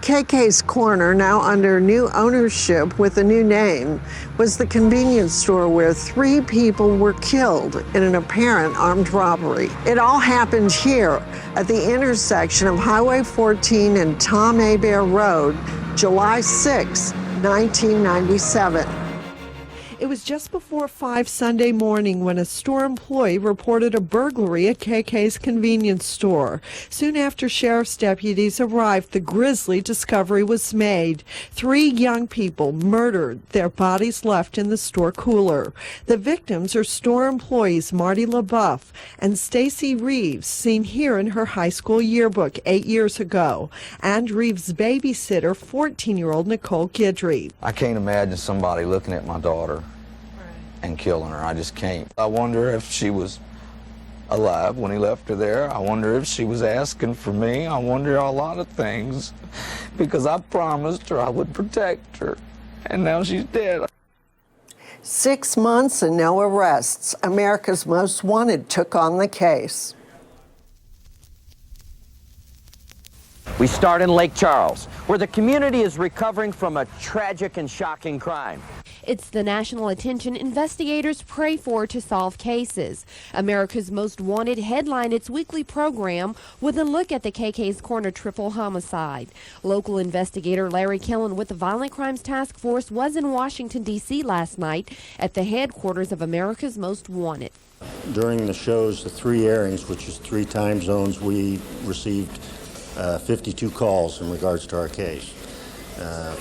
KK's Corner, now under new ownership with a new name, was the convenience store where 3 people were killed in an apparent armed robbery. It all happened here at the intersection of Highway 14 and Tom Hebert Road, July 6, 1997. It was just before 5 Sunday morning when a store employee reported a burglary at KK's convenience store. Soon after sheriff's deputies arrived, the grisly discovery was made. 3 young people murdered, their bodies left in the store cooler. The victims are store employees Marty LeBouef and Stacie Reeves, seen here in her high school yearbook 8 years ago, and Reeves' babysitter, 14-year-old Nicole Guidry. I can't imagine somebody looking at my daughter and killing her. I just can't. I wonder if she was alive when he left her there. I wonder if she was asking for me. I wonder a lot of things because I promised her I would protect her, and now she's dead. 6 months and no arrests. America's Most Wanted took on the case. We start in Lake Charles, where the community is recovering from a tragic and shocking crime. It's the national attention investigators pray for to solve cases. America's Most Wanted headlined its weekly program with a look at the KK's Corner triple homicide. Local investigator Larry Killen with the Violent Crimes Task Force was in Washington, D.C. last night at the headquarters of America's Most Wanted. During the show's 3 airings, which is 3 time zones, we received 52 calls in regards to our case.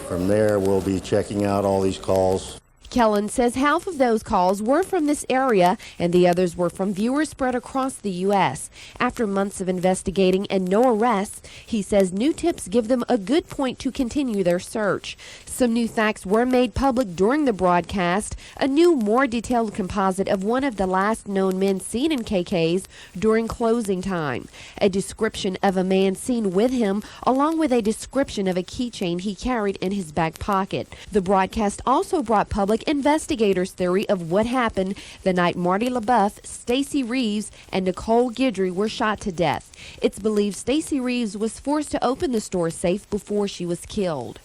From there, we'll be checking out all these calls. Kellen says half of those calls were from this area and the others were from viewers spread across the U.S. After months of investigating and no arrests, he says new tips give them a good point to continue their search. Some new facts were made public during the broadcast, a new, more detailed composite of one of the last known men seen in KK's during closing time, a description of a man seen with him, along with a description of a keychain he carried in his back pocket. The broadcast also brought public investigators' theory of what happened the night Marty LeBouef, Stacie Reeves, and Nicole Guidry were shot to death. It's believed Stacie Reeves was forced to open the store safe before she was killed.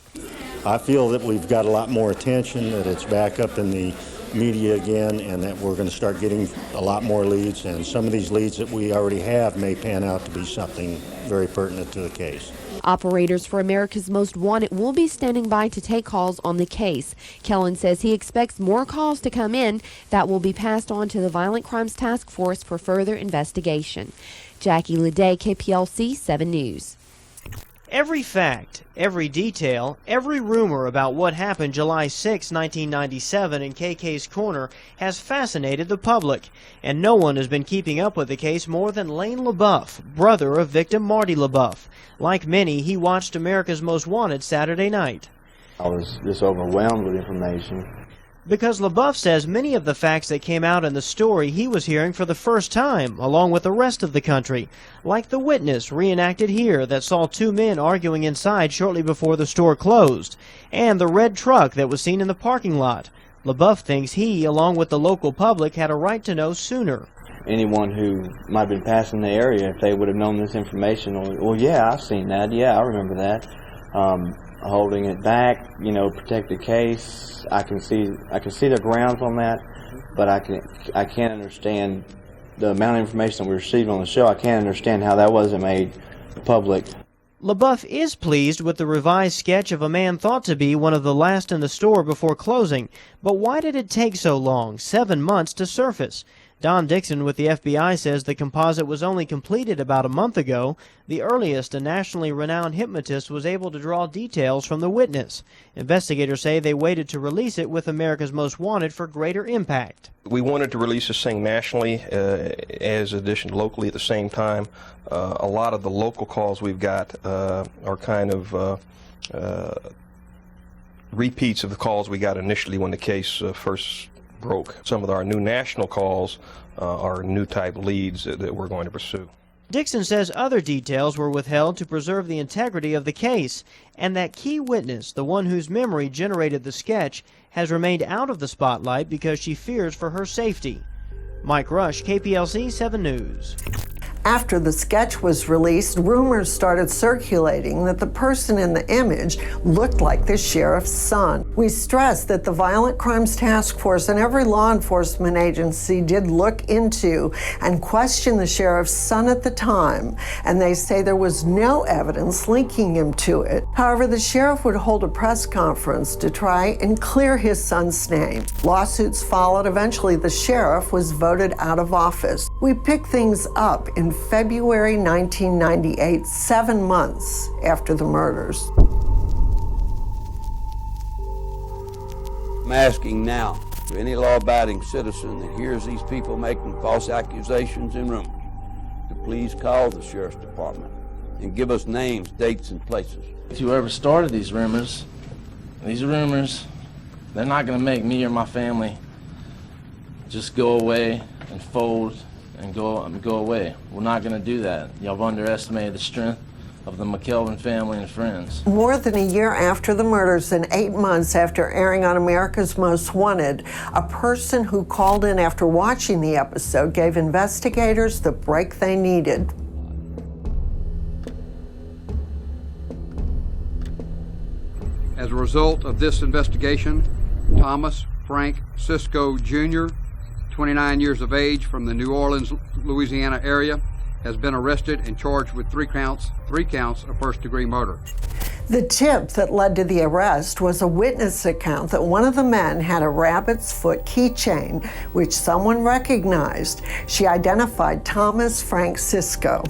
I feel that we've got a lot more attention, that it's back up in the media again, and that we're going to start getting a lot more leads, and some of these leads that we already have may pan out to be something very pertinent to the case. Operators for America's Most Wanted will be standing by to take calls on the case. Kellen says he expects more calls to come in that will be passed on to the Violent Crimes Task Force for further investigation. Jackie Leday, KPLC 7 News. Every fact, every detail, every rumor about what happened July 6, 1997 in KK's Corner has fascinated the public, and no one has been keeping up with the case more than Lynn LeBouef, brother of victim Marty LeBouef. Like many, he watched America's Most Wanted Saturday night. I was just overwhelmed with information. Because LeBouef says many of the facts that came out in the story he was hearing for the first time, along with the rest of the country, like the witness reenacted here that saw 2 men arguing inside shortly before the store closed, and the red truck that was seen in the parking lot. LeBouef thinks he, along with the local public, had a right to know sooner. Anyone who might have been passing the area, if they would have known this information, well, yeah, I've seen that, yeah, I remember that. Holding it back, you know, protect the case. I can see the grounds on that, but I can't understand the amount of information that we received on the show. I can't understand how that wasn't made public. LeBouef is pleased with the revised sketch of a man thought to be one of the last in the store before closing. But why did it take so long, 7 months, to surface? Don Dixon with the FBI says the composite was only completed about a month ago. The earliest, a nationally renowned hypnotist was able to draw details from the witness. Investigators say they waited to release it with America's Most Wanted for greater impact. We wanted to release this thing nationally as addition locally at the same time. A lot of the local calls we've got are kind of repeats of the calls we got initially when the case first broke. Some of our new national calls are new type leads that we're going to pursue. Dixon says other details were withheld to preserve the integrity of the case, and that key witness, the one whose memory generated the sketch, has remained out of the spotlight because she fears for her safety. Mike Rush, KPLC 7 News. After the sketch was released, rumors started circulating that the person in the image looked like the sheriff's son. We stress that the Violent Crimes Task Force and every law enforcement agency did look into and question the sheriff's son at the time, and they say there was no evidence linking him to it. However, the sheriff would hold a press conference to try and clear his son's name. Lawsuits followed. Eventually, the sheriff was voted out of office. We pick things up in February 1998, 7 months after the murders. I'm asking now for any law-abiding citizen that hears these people making false accusations and rumors to please call the Sheriff's Department and give us names, dates, and places. Whoever started these rumors, they're not going to make me or my family just go away and fold and go away. We're not going to do that. Y'all have underestimated the strength of the McElveen family and friends. More than a year after the murders and 8 months after airing on America's Most Wanted, a person who called in after watching the episode gave investigators the break they needed. As a result of this investigation, Thomas Frank Cisco Jr., 29 years of age, from the New Orleans, Louisiana area, has been arrested and charged with three counts of first-degree murder. The tip that led to the arrest was a witness account that one of the men had a rabbit's foot keychain, which someone recognized. She identified Thomas Frank Cisco.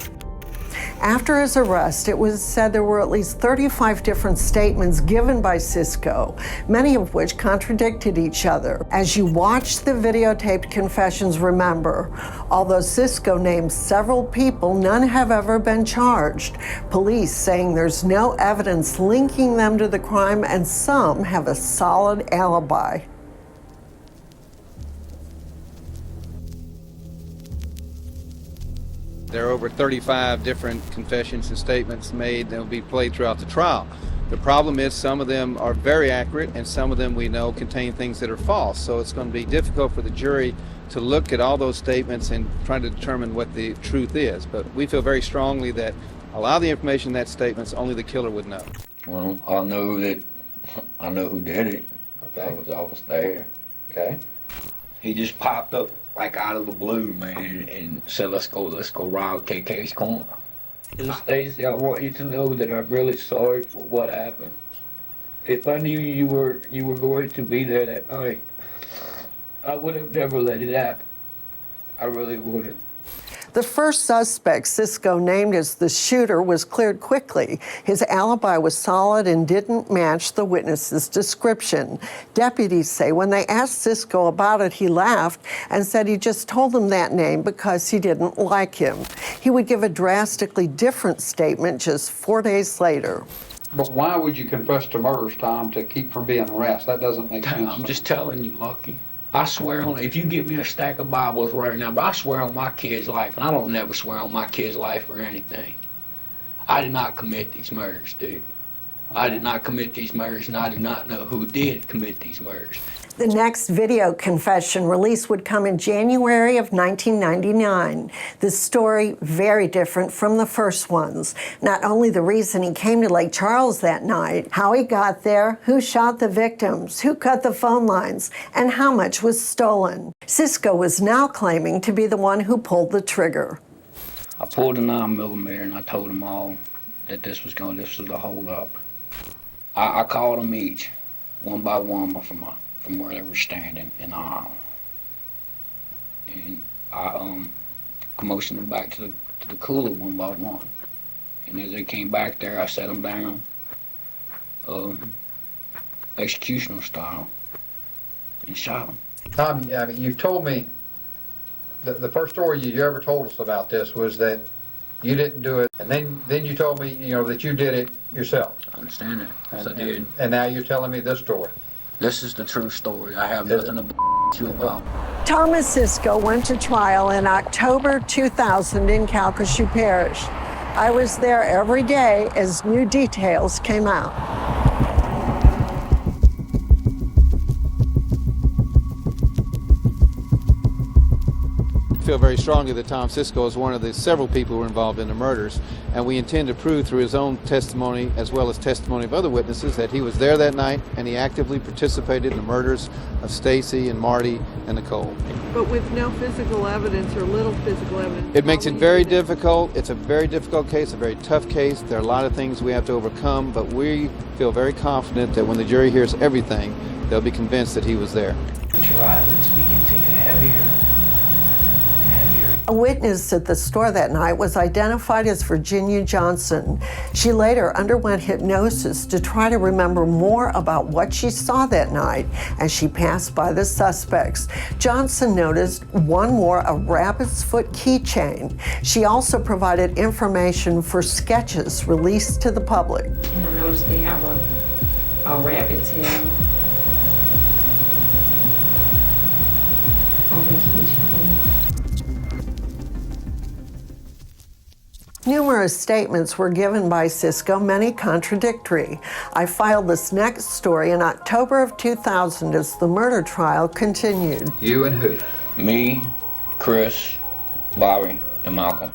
After his arrest, it was said there were at least 35 different statements given by Cisco, many of which contradicted each other. As you watch the videotaped confessions, remember, although Cisco named several people, none have ever been charged. Police saying there's no evidence linking them to the crime, and some have a solid alibi. There are over 35 different confessions and statements made that will be played throughout the trial. The problem is some of them are very accurate and some of them we know contain things that are false. So it's going to be difficult for the jury to look at all those statements and try to determine what the truth is. But we feel very strongly that a lot of the information in that statement only the killer would know. Well, I know who did it. Okay. I was there. Okay. He just popped up like out of the blue, man, and said, let's go rob KK's corner. Stacie, I want you to know that I'm really sorry for what happened. If I knew you were going to be there that night, I would have never let it happen. I really wouldn't. The first suspect Cisco named as the shooter was cleared quickly. His alibi was solid and didn't match the witness's description. Deputies say when they asked Cisco about it, he laughed and said he just told them that name because he didn't like him. He would give a drastically different statement just 4 days later. But why would you confess to murders, Tom, to keep from being arrested? That doesn't make sense. I'm just telling you, Lucky. I swear on, if you give me a stack of Bibles right now, but I swear on my kid's life, and I don't never swear on my kid's life or anything. I did not commit these murders, dude. I did not commit these murders, and I do not know who did commit these murders. The next video confession release would come in January of 1999. The story very different from the first ones. Not only the reason he came to Lake Charles that night, how he got there, who shot the victims, who cut the phone lines, and how much was stolen. Cisco was now claiming to be the one who pulled the trigger. I pulled a 9mm and I told them all that this was the hold-up. I called them each, one by one, from where they were standing in the aisle. And I motioned them back to the cooler one by one. And as they came back there, I set them down, executional style, and shot them. Tom, I mean, you told me, the first story you ever told us about this was that you didn't do it, and then you told me, that you did it yourself. I understand that. Yes, I did. And now you're telling me this story. This is the true story. I have nothing to you about. Thomas Cisco went to trial in October 2000 in Calcasieu Parish. I was there every day as new details came out. feel very strongly that Tom Cisco is one of the several people who were involved in the murders, and we intend to prove through his own testimony as well as testimony of other witnesses that he was there that night and he actively participated in the murders of Stacie and Marty and Nicole. But with no physical evidence or little physical evidence. It makes it very difficult. It's a very difficult case, a very tough case. There are a lot of things we have to overcome, but we feel very confident that when the jury hears everything, they'll be convinced that he was there. Your eyelids begin to get heavier and heavier. A witness at the store that night was identified as Virginia Johnson. She later underwent hypnosis to try to remember more about what she saw that night as she passed by the suspects. Johnson noticed one wore a rabbit's foot keychain. She also provided information for sketches released to the public. And I noticed they have a rabbit's tail. Numerous statements were given by Cisco, many contradictory. I filed this next story in October of 2000 as the murder trial continued. You and who? Me, Chris, Bobby, and Malcolm.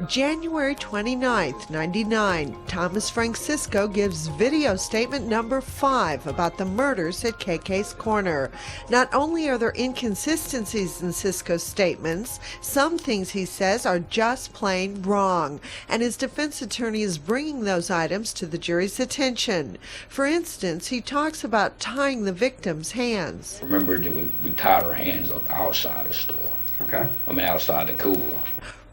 January 29th, 99, Thomas Frank Cisco gives video statement number 5 about the murders at KK's Corner. Not only are there inconsistencies in Cisco's statements, some things he says are just plain wrong, and his defense attorney is bringing those items to the jury's attention. For instance, he talks about tying the victim's hands. Remember that we tied her hands up outside the store. Okay. I mean, outside the cooler.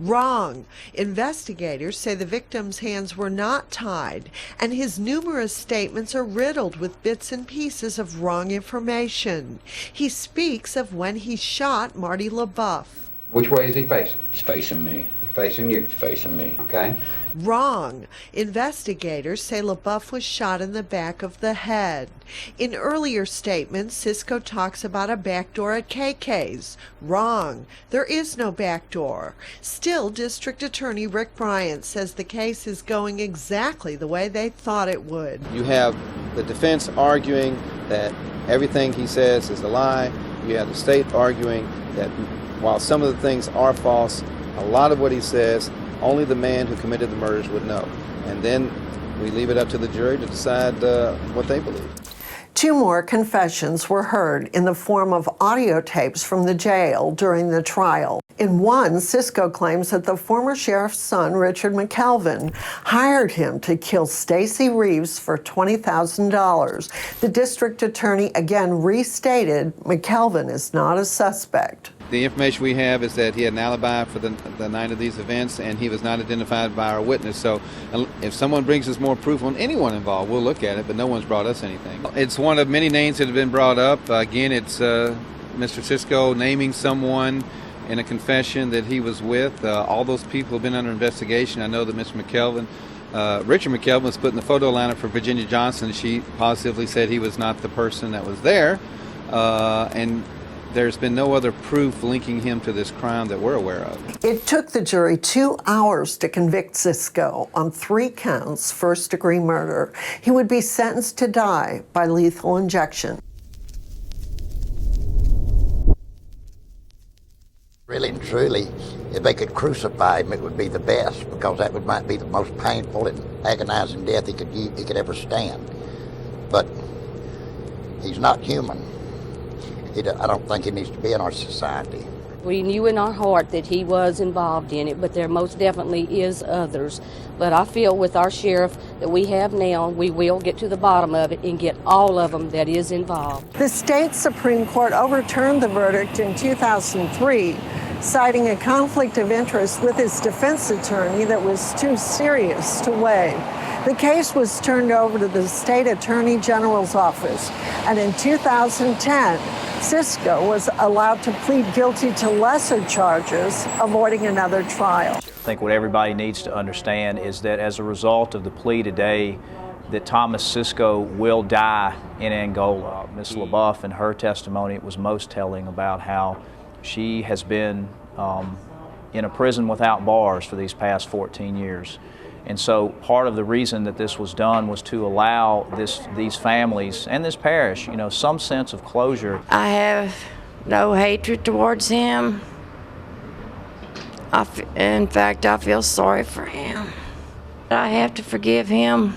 Wrong. Investigators say the victim's hands were not tied, and his numerous statements are riddled with bits and pieces of wrong information. He speaks of when he shot Marty LeBouef. Which way is he facing? He's facing me. Facing you? He's facing me. Okay. Wrong. Investigators say LeBouef was shot in the back of the head. In earlier statements, Cisco talks about a back door at KK's. Wrong. There is no back door. Still, District Attorney Rick Bryant says the case is going exactly the way they thought it would. You have the defense arguing that everything he says is a lie. You have the state arguing that while some of the things are false, a lot of what he says, only the man who committed the murders would know. And then we leave it up to the jury to decide what they believe. 2 more confessions were heard in the form of audio tapes from the jail during the trial. In one, Cisco claims that the former sheriff's son, Richard McElveen, hired him to kill Stacie Reeves for $20,000. The district attorney again restated McElveen is not a suspect. The information we have is that he had an alibi for the night of these events, and he was not identified by our witness. So if someone brings us more proof on anyone involved, we'll look at it, but no one's brought us anything. It's one of many names that have been brought up. Again, it's Mr. Cisco naming someone in a confession that he was with. All those people have been under investigation. I know that Mr. McElveen, Richard McElveen, was put in the photo lineup for Virginia Johnson. She positively said he was not the person that was there, and there's been no other proof linking him to this crime that we're aware of. It took the jury 2 hours to convict Cisco on 3 counts, first-degree murder. He would be sentenced to die by lethal injection. Really and truly, if they could crucify him, it would be the best, because that might be the most painful and agonizing death he could ever stand. But he's not human. I don't think he needs to be in our society. We knew in our heart that he was involved in it, but there most definitely is others. But I feel with our sheriff that we have now, we will get to the bottom of it and get all of them that is involved. The state Supreme Court overturned the verdict in 2003, citing a conflict of interest with his defense attorney that was too serious to waive. The case was turned over to the state attorney general's office, and in 2010, Cisco was allowed to plead guilty to lesser charges, avoiding another trial. I think what everybody needs to understand is that as a result of the plea today, that Thomas Cisco will die in Angola. Ms. LeBouef, in her testimony, it was most telling about how she has been in a prison without bars for these past 14 years. And so part of the reason that this was done was to allow these families and this parish, some sense of closure. I have no hatred towards him. In fact, I feel sorry for him. I have to forgive him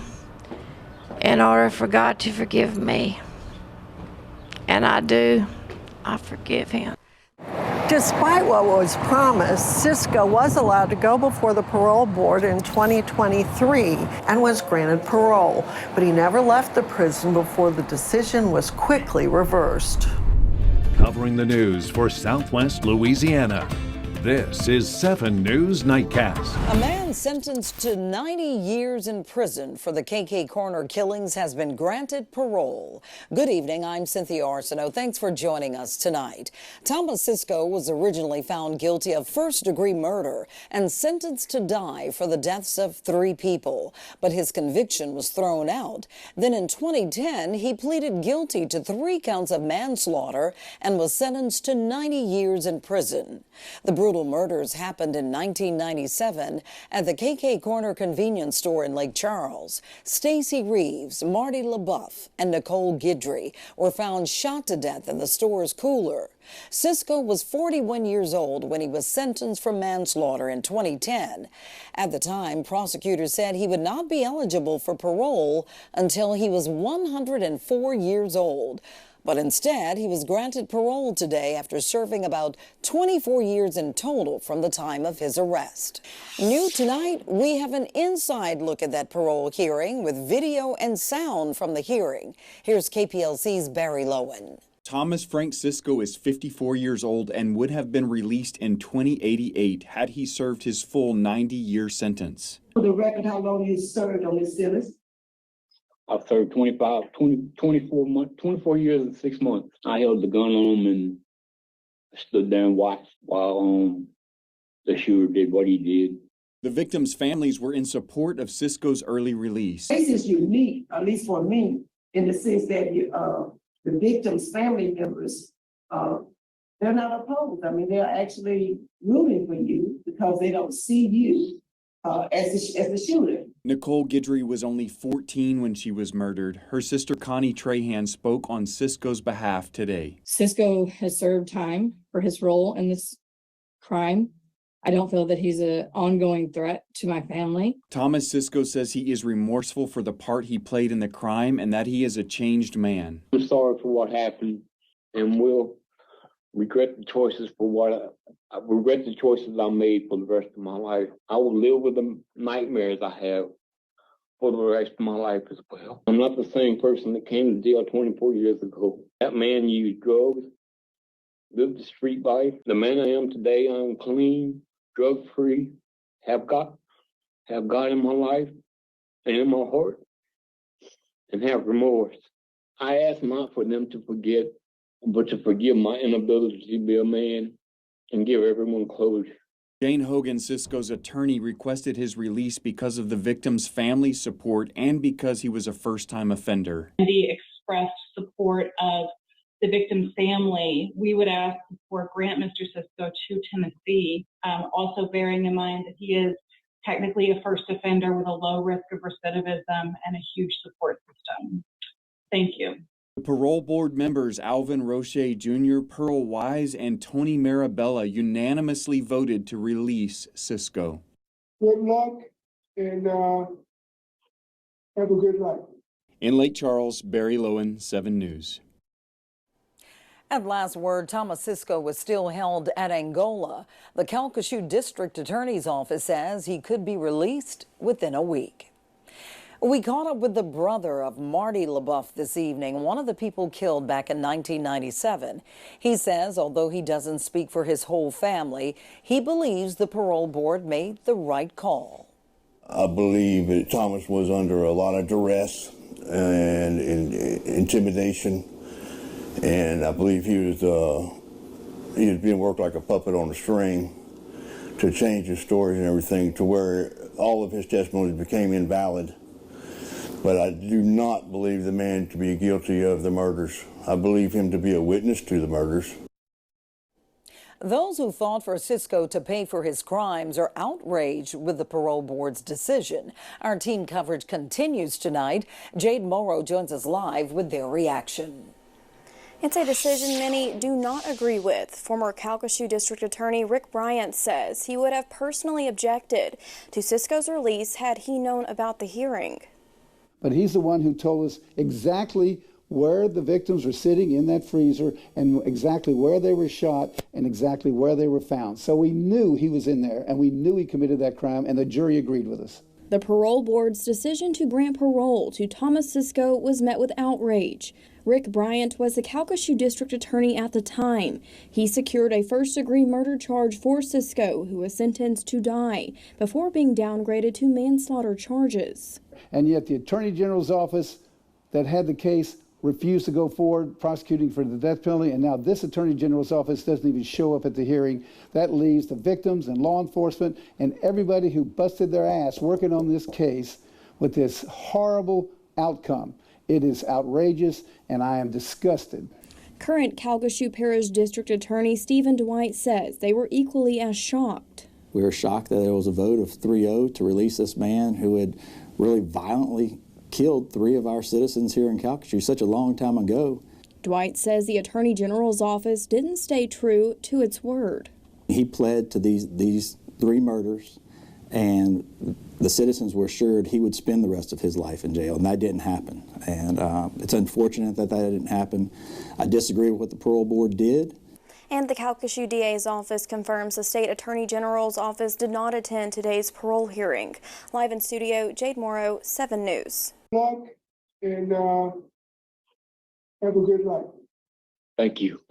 in order for God to forgive me. And I do. I forgive him. Despite what was promised, Cisco was allowed to go before the parole board in 2023 and was granted parole, but he never left the prison before the decision was quickly reversed. Covering the news for Southwest Louisiana, this is 7 News Nightcast. A man sentenced to 90 years in prison for the KK Corner killings has been granted parole. Good evening, I'm Cynthia Arsenault. Thanks for joining us tonight. Thomas Cisco was originally found guilty of first-degree murder and sentenced to die for the deaths of 3 people. But his conviction was thrown out. Then in 2010, he pleaded guilty to 3 counts of manslaughter and was sentenced to 90 years in prison. The brutal murders happened in 1997 at the KK Corner convenience store in Lake Charles. Stacie Reeves, Marty LeBouef, and Nicole Guidry were found shot to death in the store's cooler. Cisco was 41 years old when he was sentenced for manslaughter in 2010. At the time, prosecutors said he would not be eligible for parole until he was 104 years old. But instead, he was granted parole today after serving about 24 years in total from the time of his arrest. New tonight, we have an inside look at that parole hearing with video and sound from the hearing. Here's KPLC's Barry Lowen. Thomas Frank Cisco is 54 years old and would have been released in 2088 had he served his full 90-year sentence. For the record, how long he served on this sentence? I've served 24 years and 6 months. I held the gun on him and stood there and watched while the shooter did what he did. The victims' families were in support of Cisco's early release. This is unique, at least for me, in the sense that the victims' family members, they're not opposed. I mean, they're actually rooting for you because they don't see you as the shooter. Nicole Guidry was only 14 when she was murdered. Her sister Connie Trahan spoke on Cisco's behalf today. Cisco has served time for his role in this crime. I don't feel that he's an ongoing threat to my family. Thomas Cisco says he is remorseful for the part he played in the crime and that he is a changed man. I'm sorry for what happened and will regret the choices I regret the choices I made for the rest of my life. I will live with the nightmares I have for the rest of my life as well. I'm not the same person that came to jail 24 years ago. That man used drugs, lived the street life. The man I am today, I'm clean, drug-free, have God in my life and in my heart, and have remorse. I ask not for them to forget, but to forgive my inability to be a man and give everyone closure. Jane Hogan, Cisco's attorney, requested his release because of the victim's family support and because he was a first-time offender. The expressed support of the victim's family, we would ask for grant Mr. Cisco to Tennessee, also bearing in mind that he is technically a first offender with a low risk of recidivism and a huge support system. Thank you. The parole board members Alvin Roche Jr., Pearl Wise, and Tony Marabella unanimously voted to release Cisco. Good luck and have a good night. In Lake Charles, Barry Lowen, 7 News. At last word, Thomas Cisco was still held at Angola. The Calcasieu District Attorney's Office says he could be released within a week. We caught up with the brother of Marty LeBouef this evening, one of the people killed back in 1997. He says, although he doesn't speak for his whole family, he believes the parole board made the right call. I believe that Thomas was under a lot of duress and intimidation, and I believe he was being worked like a puppet on a string to change his story and everything to where all of his testimonies became invalid. But I do not believe the man to be guilty of the murders. I believe him to be a witness to the murders. Those who fought for Cisco to pay for his crimes are outraged with the parole board's decision. Our team coverage continues tonight. Jade Morrow joins us live with their reaction. It's a decision many do not agree with. Former Calcasieu District Attorney Rick Bryant says he would have personally objected to Cisco's release had he known about the hearing. But he's the one who told us exactly where the victims were sitting in that freezer and exactly where they were shot and exactly where they were found. So we knew he was in there and we knew he committed that crime, and the jury agreed with us. The parole board's decision to grant parole to Thomas Cisco was met with outrage. Rick Bryant was the Calcasieu District Attorney at the time. He secured a first-degree murder charge for Cisco, who was sentenced to die, before being downgraded to manslaughter charges. And yet the Attorney General's office that had the case refused to go forward prosecuting for the death penalty, and now this Attorney General's office doesn't even show up at the hearing. That leaves the victims and law enforcement and everybody who busted their ass working on this case with this horrible outcome. It is outrageous, and I am disgusted. Current Calcasieu Parish District Attorney Stephen Dwight says they were equally as shocked. We were shocked that there was a vote of 3-0 to release this man who had really violently killed 3 of our citizens here in Calcasieu such a long time ago. Dwight says the Attorney General's office didn't stay true to its word. He pled to these 3 murders, and the citizens were assured he would spend the rest of his life in jail, and that didn't happen. And it's unfortunate that didn't happen. I disagree with what the parole board did. And the Calcasieu DA's office confirms the State Attorney General's office did not attend today's parole hearing. Live in studio, Jade Morrow, 7 News. Luck and have a good life. Thank you.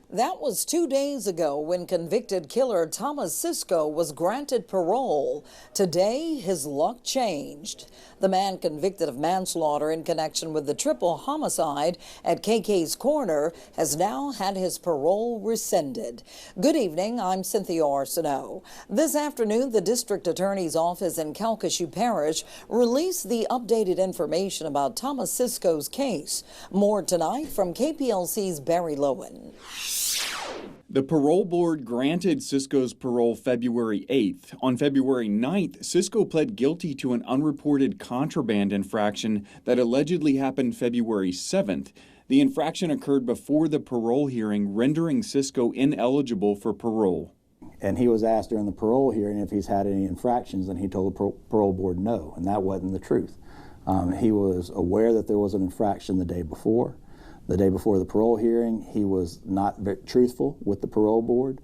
That was 2 days ago when convicted killer Thomas Cisco was granted parole. Today, his luck changed. The man convicted of manslaughter in connection with the triple homicide at KK's Corner has now had his parole rescinded. Good evening, I'm Cynthia Arsenault. This afternoon, the district attorney's office in Calcasieu Parish released the updated information about Thomas Cisco's case. More tonight from KPLC's Barry Lowen. The parole board granted Cisco's parole February 8th. On February 9th, Cisco pled guilty to an unreported contraband infraction that allegedly happened February 7th. The infraction occurred before the parole hearing, rendering Cisco ineligible for parole. And he was asked during the parole hearing if he's had any infractions, and he told the parole board no, and that wasn't the truth. He was aware that there was an infraction the day before. The day before the parole hearing, he was not very truthful with the parole board.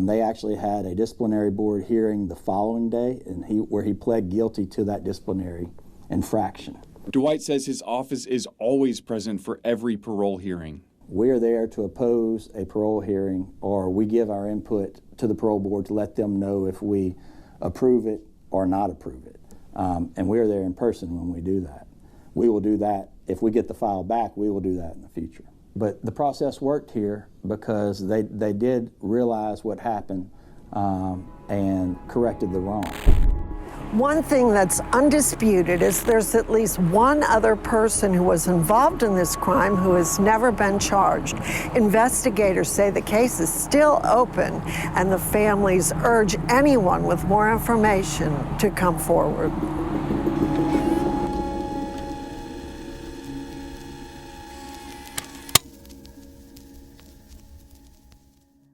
They actually had a disciplinary board hearing the following day, and where he pled guilty to that disciplinary infraction. Dwight says his office is always present for every parole hearing. We are there to oppose a parole hearing, or we give our input to the parole board to let them know if we approve it or not approve it. And we are there in person when we do that. We will do that. If we get the file back, we will do that in the future. But the process worked here because they did realize what happened and corrected the wrong. One thing that's undisputed is there's at least one other person who was involved in this crime who has never been charged. Investigators say the case is still open, and the families urge anyone with more information to come forward.